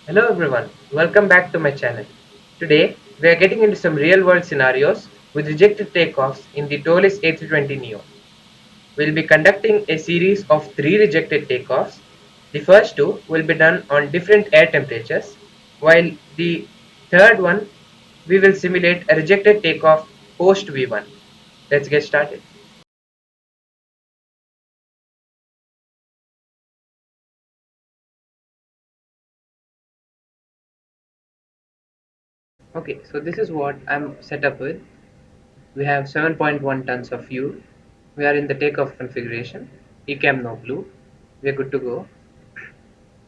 Hello everyone, welcome back to my channel. Today we are getting into some real world scenarios with rejected takeoffs in the Toliss A320 Neo. We'll be conducting a series of 3 rejected takeoffs. The first two will be done on different air temperatures, while the third one we will simulate a rejected takeoff post V1. Let's get started. Okay, so this is what I'm set up with. We have 7.1 tons of fuel. We are in the takeoff configuration. ECAM no blue. We are good to go.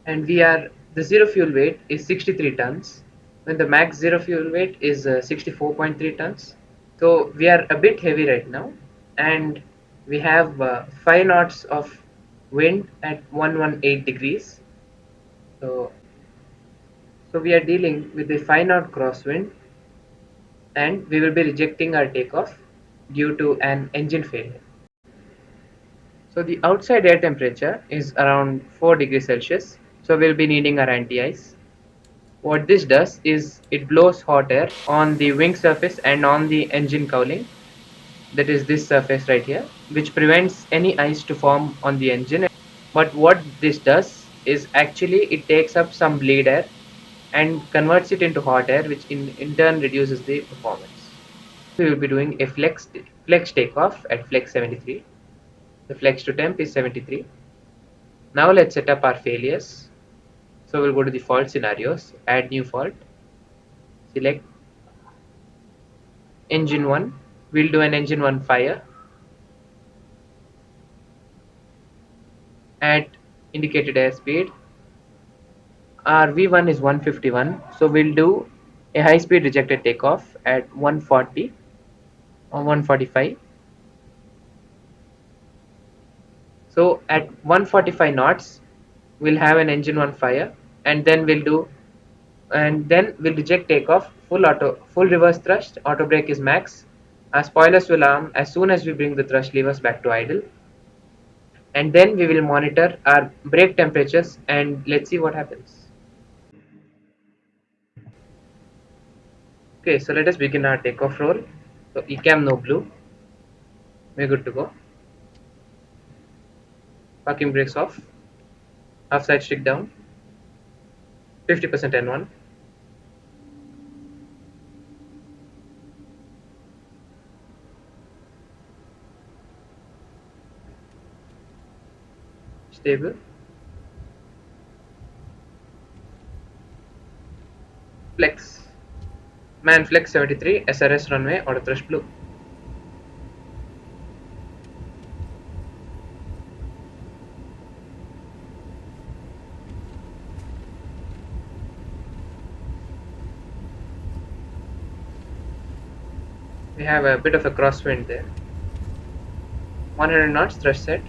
And the zero fuel weight is 63 tons when the max zero fuel weight is 64.3 tons. So we are a bit heavy right now, and we have 5 knots of wind at 118 degrees. So, so we are dealing with a 5 knot crosswind, and we will be rejecting our takeoff due to an engine failure. So the outside air temperature is around 4 degrees Celsius. So we'll be needing our anti-ice. What this does is it blows hot air on the wing surface and on the engine cowling. That is this surface right here, which prevents any ice to form on the engine. But what this does is actually it takes up some bleed air and converts it into hot air, which in turn reduces the performance. We will be doing a flex takeoff at flex 73. The flex to temp is 73. Now let's set up our failures. So we'll go to the fault scenarios, add new fault, select engine 1. We'll do an engine 1 fire at indicated airspeed. Our V1 is 151, so we'll do a high speed rejected takeoff at 140 or 145. So at 145 knots, we'll have an engine 1 fire, and then we'll reject takeoff, full reverse thrust, auto brake is max. Our spoilers will arm as soon as we bring the thrust levers back to idle, and then we will monitor our brake temperatures and let's see what happens. Okay, so let us begin our takeoff roll. So ECAM no blue, we're good to go. Parking brakes off, half side stick down, 50% N1. Stable. Flex. Man flex 73, SRS runway, auto thrust blue. We have a bit of a crosswind there. 100 knots thrust set.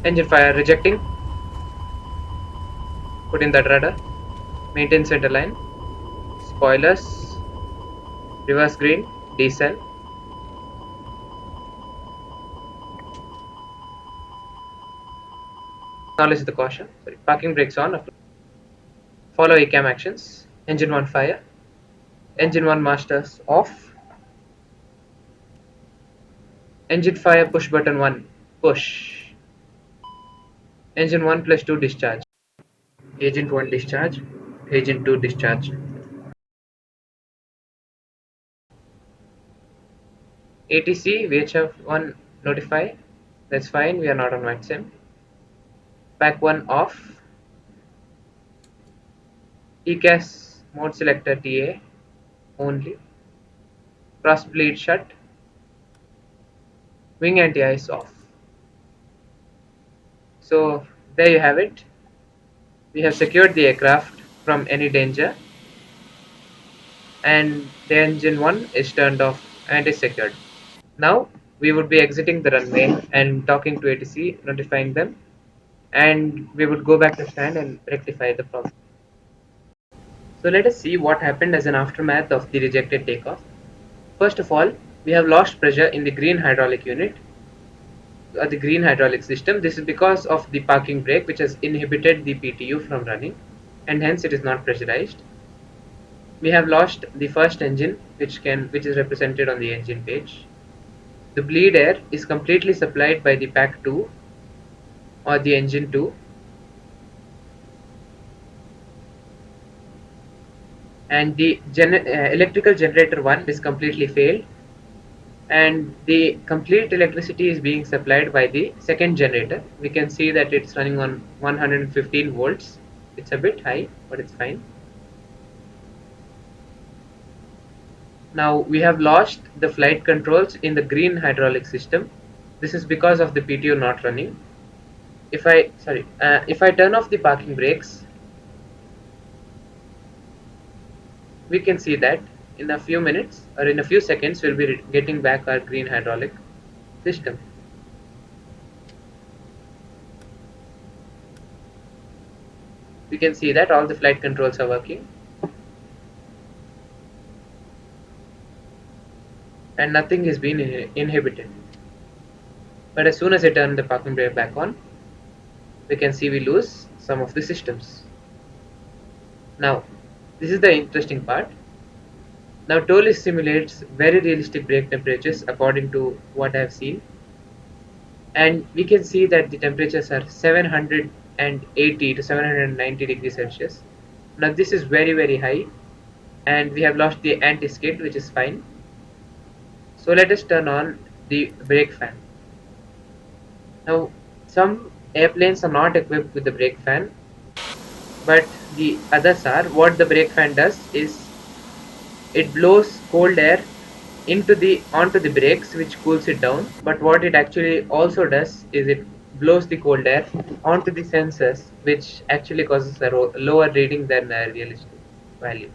Engine fire rejecting. Put in that rudder. Maintain center line. Spoilers. Reverse green. Diesel. Acknowledge the caution. Sorry. Parking brakes on. Follow ECAM actions. Engine 1 fire. Engine 1 masters off. Engine fire push button 1. Push. Engine 1 plus 2 discharge. Agent 1 discharge. Agent 2 discharge. ATC VHF1 notify. That's fine. We are not on maxim. Pack 1 off. ECAS mode selector TA only. Cross bleed shut. Wing anti-ice off. So there you have it. We have secured the aircraft from any danger, and the engine 1 is turned off and is secured. Now we would be exiting the runway and talking to ATC, notifying them, and we would go back to stand and rectify the problem. So let us see what happened as an aftermath of the rejected takeoff. First of all, we have lost pressure in the green hydraulic unit. the green hydraulic system. This is because of the parking brake, which has inhibited the PTU from running, and hence it is not pressurized. We have lost the first engine, which is represented on the engine page. The bleed air is completely supplied by the pack 2 or the engine 2, and the electrical generator 1 is completely failed, and the complete electricity is being supplied by the second generator. We can see that it's running on 115 volts. It's a bit high, but it's fine. Now we have lost the flight controls in the green hydraulic system. This is because of the PTO not running. If I turn off the parking brakes, we can see that in a few minutes or in a few seconds we'll be getting back our green hydraulic system. We can see that all the flight controls are working and nothing is being inhibited. But as soon as I turn the parking brake back on, we can see we lose some of the systems. Now, this is the interesting part. Now, Toliss simulates very realistic brake temperatures according to what I have seen, and we can see that the temperatures are 780 to 790 degrees Celsius. Now, this is very high, and we have lost the anti-skid, which is fine. So, let us turn on the brake fan. Now, some airplanes are not equipped with the brake fan, but the others are. What the brake fan does is it blows cold air onto the brakes, which cools it down. But what it actually also does is it blows the cold air onto the sensors, which actually causes a lower reading than realistic values.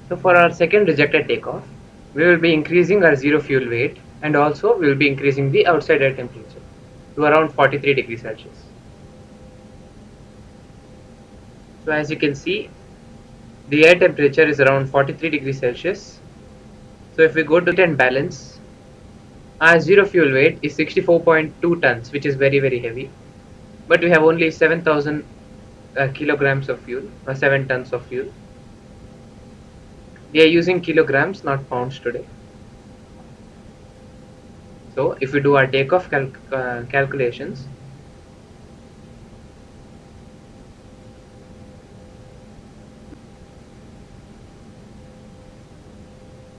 So for our second rejected takeoff, we will be increasing our zero fuel weight, and also we will be increasing the outside air temperature to around 43 degrees Celsius. So as you can see, the air temperature is around 43 degrees Celsius. So if we go to and balance, our zero fuel weight is 64.2 tons, which is very heavy. But we have only 7,000 kilograms of fuel, 7 tons of fuel. We are using kilograms, not pounds today. So if we do our takeoff calculations,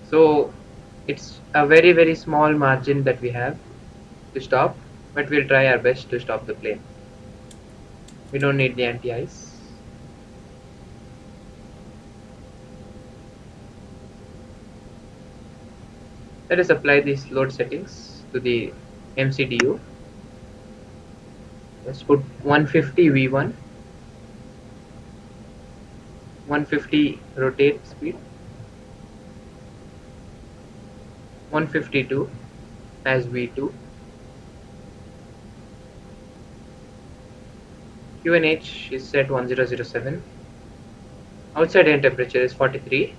so it's a very small margin that we have to stop, but we'll try our best to stop the plane. We don't need the anti-ice. Let us apply these load settings to the MCDU. Let's put 150 V1, 150 rotate speed, 152 as V2. QNH is set 1007. Outside air temperature is 43.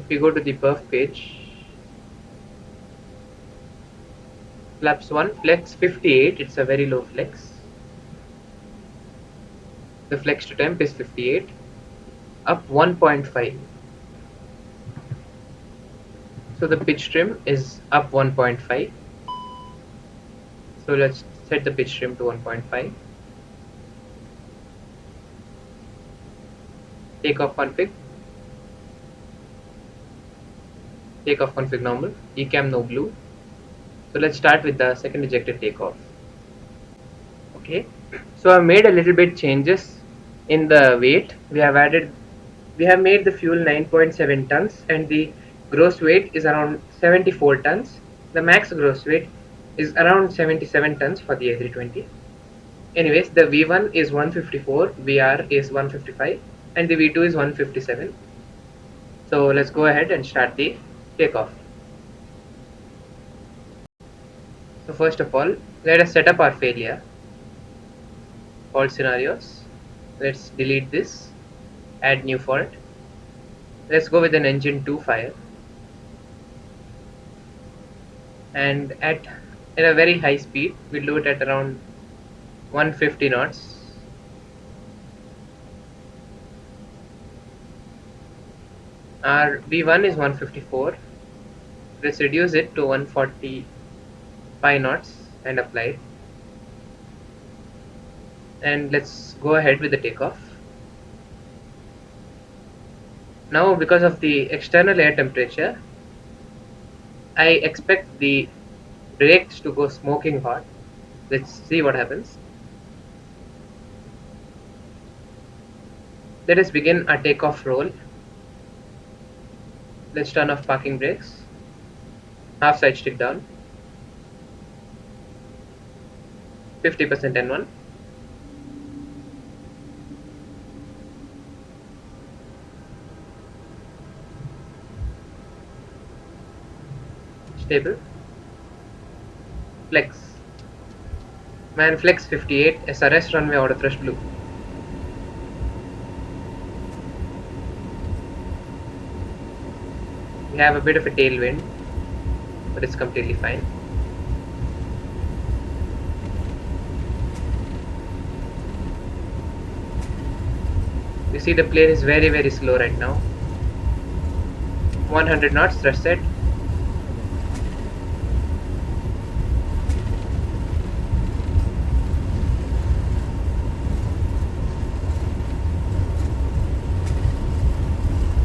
If we go to the perf page, flaps 1, flex 58, it's a very low flex. The flex to temp is 58, up 1.5. So the pitch trim is up 1.5. So let's set the pitch trim to 1.5. Takeoff config. Takeoff config normal. ECAM no blue. So let's start with the second ejected takeoff. Okay. So I've made a little bit changes in the weight. We have made the fuel 9.7 tons and the gross weight is around 74 tons. The max gross weight is around 77 tons for the A320. Anyways, the V1 is 154, VR is 155 and the V2 is 157. So let's go ahead and start the takeoff. So first of all, let us set up our failure. Fault scenarios. Let's delete this, add new fault. Let's go with an engine 2 fire. And at a very high speed, we'll do it at around 150 knots. Our V1 is 154. Let's reduce it to 145 knots and apply it. And let's go ahead with the takeoff. Now, because of the external air temperature, I expect the brakes to go smoking hot. Let's see what happens. Let us begin our takeoff roll. Let's turn off parking brakes. Half side stick down. 50% N1. Stable. Flex. Man flex 58, SRS runway auto thrust blue. We have a bit of a tailwind, but it's completely fine. You see the plane is very slow right now. 100 knots thrust set.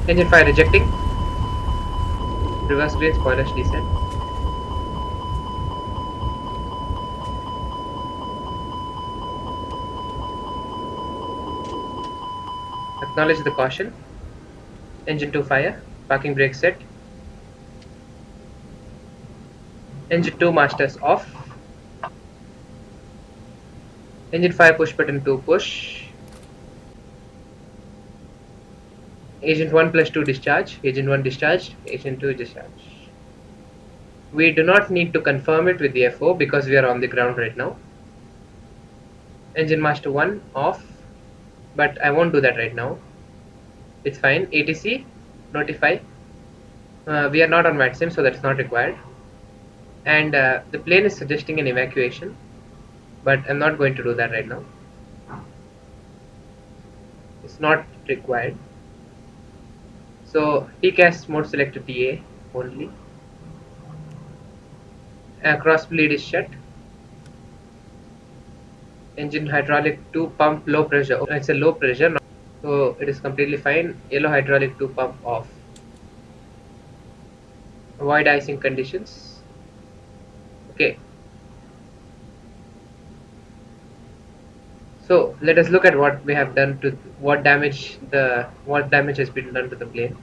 Engine fire rejecting. Reverse green spoilers descent. Acknowledge the caution. Engine 2 fire. Parking brake set. Engine 2 masters off. Engine fire push button 2 push. Agent 1 plus 2 discharge. Agent 1 discharged. Agent 2 discharge. We do not need to confirm it with the FO because we are on the ground right now. Engine master 1 off, but I won't do that right now. It's fine. ATC notify. We are not on VATSIM, so that's not required. And the plane is suggesting an evacuation, but I'm not going to do that right now. is not required. So TCAS mode select to TA only. Cross bleed is shut. Engine hydraulic 2 pump low pressure. Oh, it's a low pressure, so it is completely fine. Yellow hydraulic 2 pump off. Avoid icing conditions. Okay, so let us look at what we have done to what damage has been done to the plane.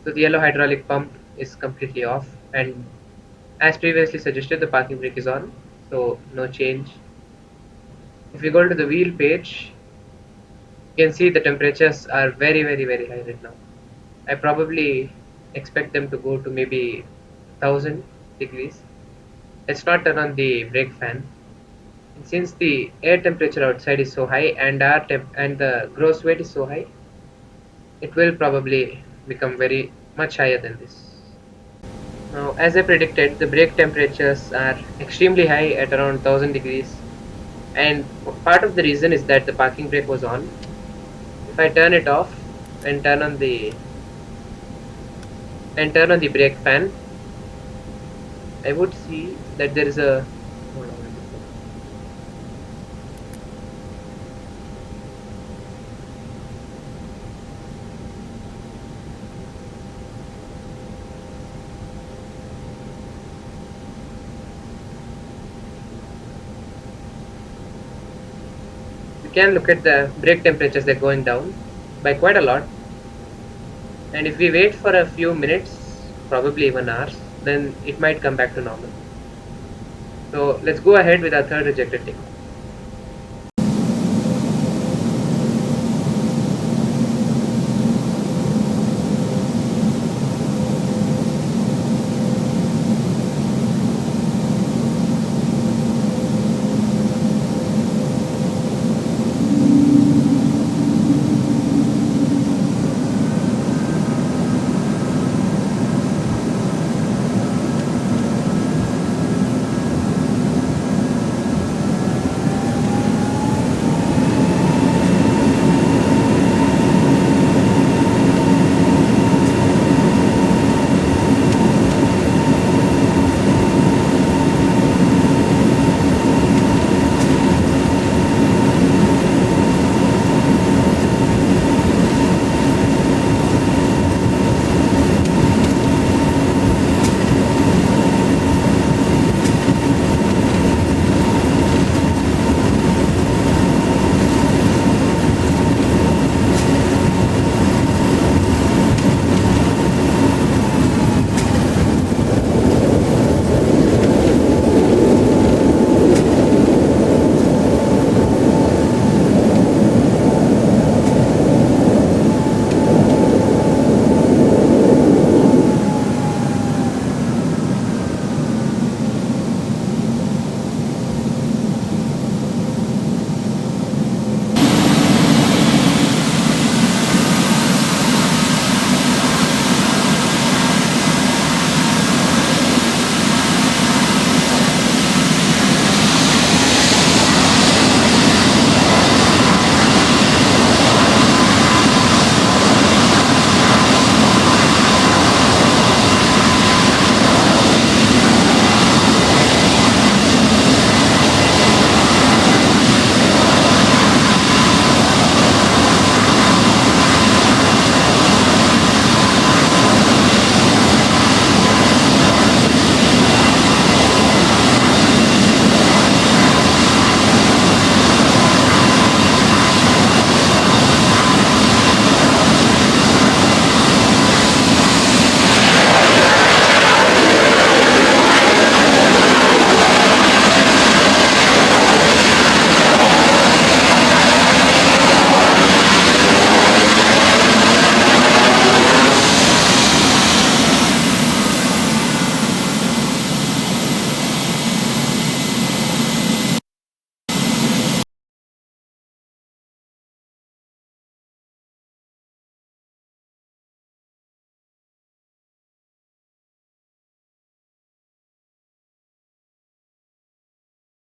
So the yellow hydraulic pump is completely off, and as previously suggested, the parking brake is on, so no change. If you go to the wheel page, you can see the temperatures are very high right now. I probably expect them to go to maybe 1000 degrees. Let's not turn on the brake fan. And since the air temperature outside is so high and and the gross weight is so high, it will probably become very much higher than this. Now, as I predicted, the brake temperatures are extremely high at around 1000 degrees, and part of the reason is that the parking brake was on. If I turn it off and turn on the brake fan, I would see that there is a hold on a second. We can look at the brake temperatures, they're going down by quite a lot, and if we wait for a few minutes, probably even hours, then it might come back to normal. So let's go ahead with our third rejected takeoff.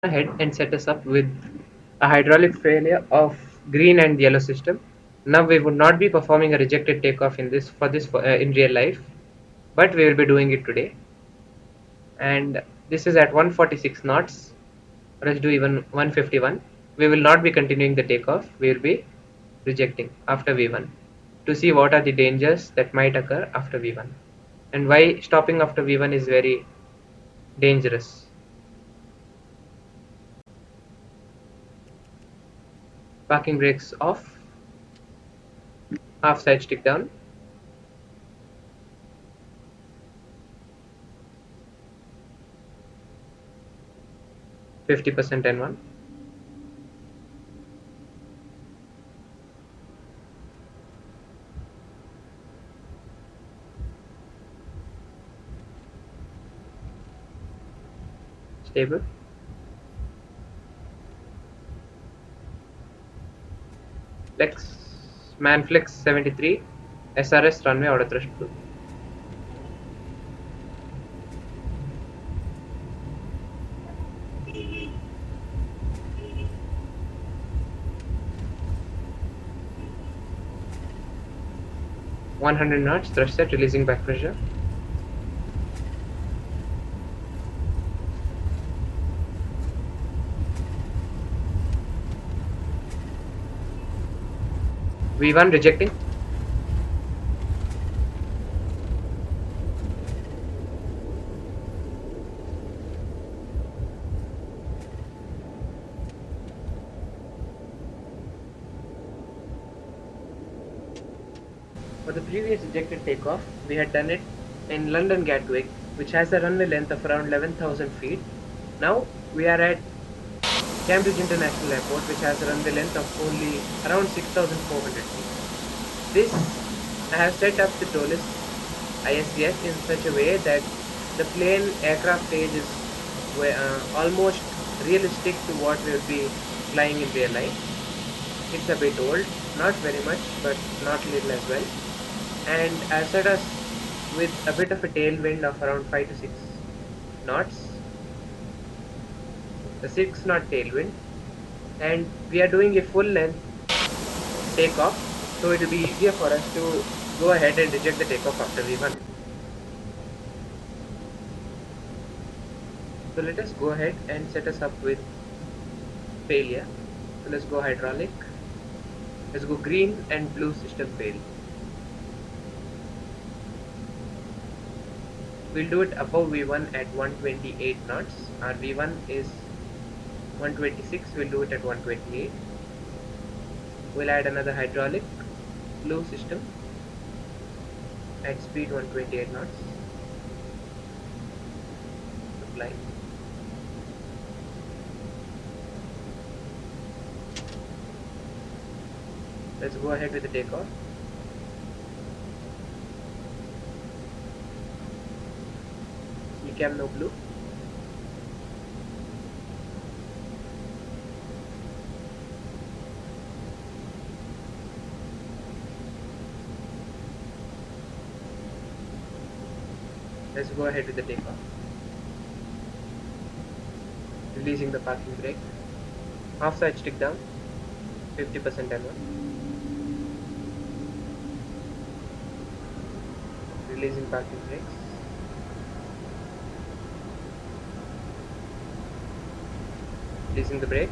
Ahead and set us up with a hydraulic failure of green and yellow system. Now we would not be performing a rejected takeoff in this in real life, but we will be doing it today. And this is at 146 knots. Let's do even 151. We will not be continuing the takeoff. We will be rejecting after V1 to see what are the dangers that might occur after V1 and why stopping after V1 is very dangerous. Parking brakes off, half side stick down, 50% N1, stable, flex, man flex 73, SRS runway auto thrust blue. (100 knots thrust set, releasing back pressure). V1 rejecting. For the previous ejected takeoff, we had done it in London Gatwick, which has a runway length of around 11,000 feet. Now we are at Cambridge International Airport, which has a runway length of only around 6,400 feet. This I have set up the Toliss ISDS in such a way that the plane aircraft stage is almost realistic to what we will be flying in real life. It's a bit old, not very much, but not little as well. And I've set us with a bit of a tailwind of around 5 to 6 knots, the 6 knot tailwind, and we are doing a full length takeoff, so it will be easier for us to go ahead and reject the takeoff after V1. So let us go ahead and set us up with failure. So let's go hydraulic, let's go green and blue system fail. We'll do it above V1 at 128 knots. Our V1 is 126, we'll do it at 128. We'll add another hydraulic, blue system at speed 128 knots. Apply. Let's go ahead with the takeoff. Cam no blue. Let's go ahead with the takeoff. Releasing the parking brake. Half side stick down. 50% N1. Releasing parking brakes. Releasing the brakes.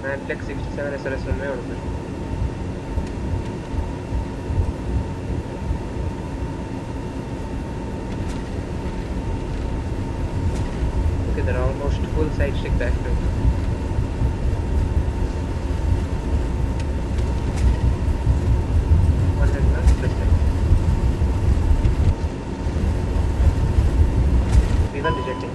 And flex 67 SRS runway on the okay, they're almost full side stick back to 100 knots plus 10. V1 rejecting.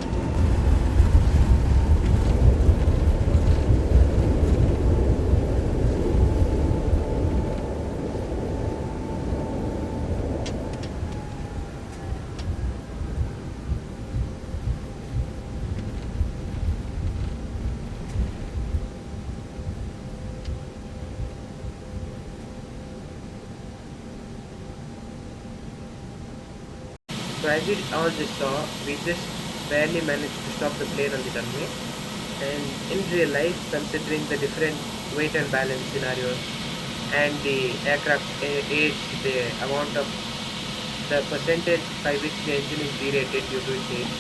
So as we all just saw, we just barely managed to stop the plane on the runway. And in real life, considering the different weight and balance scenarios and the aircraft age, the amount of the percentage by which the engine is derated due to its age,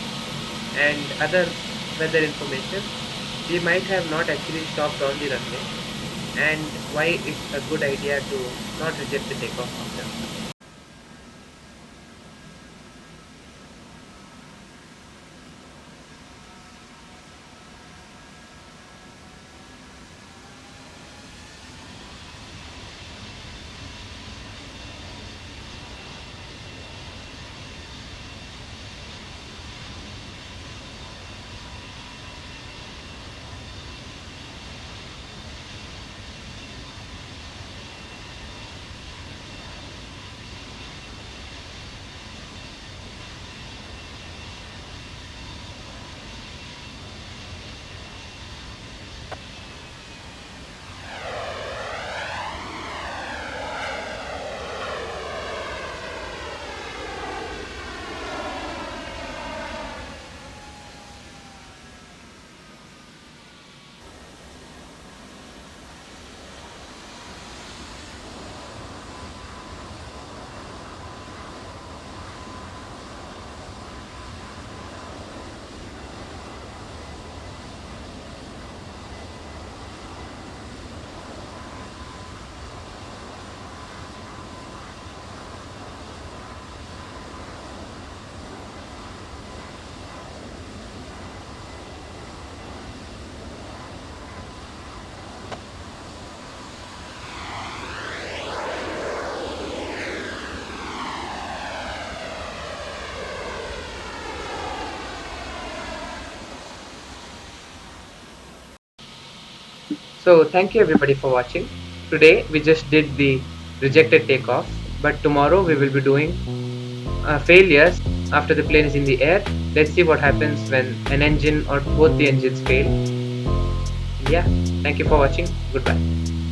and other weather information, we might have not actually stopped on the runway, and why it's a good idea to not reject the takeoff after. So thank you everybody for watching. Today we just did the rejected takeoff, but tomorrow we will be doing failures after the plane is in the air. Let's see what happens when an engine or both the engines fail. Yeah, thank you for watching. Goodbye.